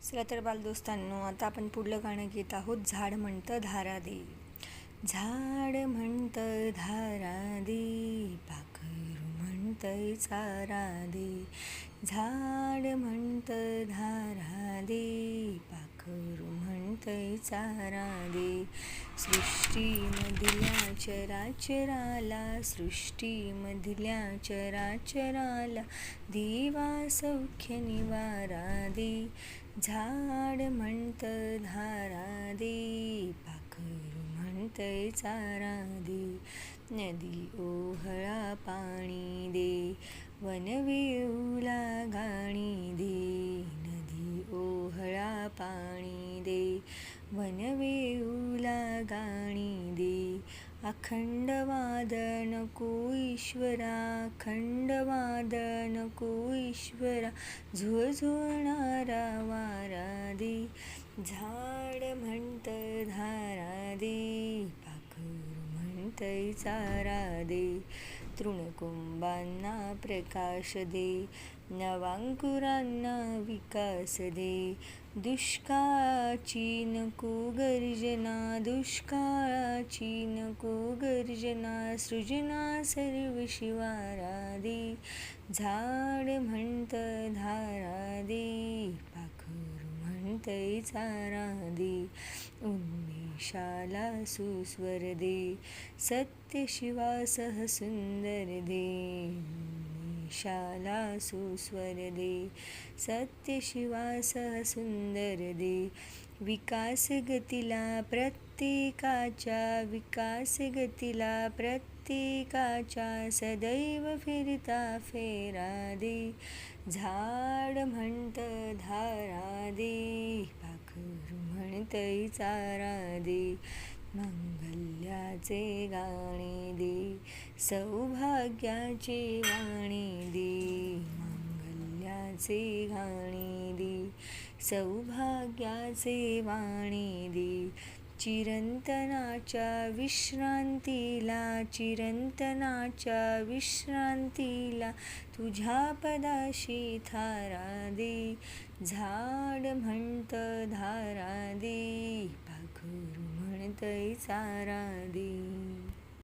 चला तर बालदोस्तांनो, आता आपण पुढलं गाणं घेत आहोत. झाड म्हणतं धारा दे. झाड म्हणतं धारा दे, पाखरू म्हणतंय चारा दे. झाड म्हणतं धारा दे, पाखरू म्हणतंय चारा दे. सृष्टीमधल्या चराचराला, सृष्टीमधल्या चराचराला देवा सौख्य निवारा दे. झाड म्हणतं धारा दे, पाखरू म्हणतंय चारा दे. नदी ओहळा पाणी दे, वनवेऊला गाणी दे. नदी ओहळा पाणी दे, वनवेऊला गाणी दे. अखंड वादळ नको ईश्वरा, अखंड वादळ नको ईश्वरा, झुळझुळणारा वारा दे. झाड म्हणतं धारा दे, पाखरू म्हणतंय चारा दे. तृणकुंभांना प्रकाश दे, नवांकुरांना विकास दे. दुष्काळाची नको गर्जना, दुष्काळाची नको गर्जना, सृजना सर्व शिवारा दे. झाड म्हणतं धारा दे, पाखरू म्हणतंय चारा दे. उन्मेषाला सुस्वर दे, सत्य शिवासह सुंदर दे. उन्मेषाला सुस्वर दे, सत्य शिवासह सुंदर दे. विकास गतीला प्रत्येकाच्या, विकास गतीला प्रत्येकाच्या, सदैव फिरता फेरा दे. झाड म्हणतं धारा दे, पाखरू म्हणतंय चारा दे. मंगल्याचे गाणे दे, सौभाग्याचे वाणी दे. मंगल्याचे गाणे दे, सौभाग्याचे वाणी दे. चिरंतनाच्या विश्रांतीला, चिरंतनाच्या विश्रांतीला, तुझ्या पदाशी थारा दे. झाड म्हणतं धारा दे, पाखरू म्हणतंय चारा दे.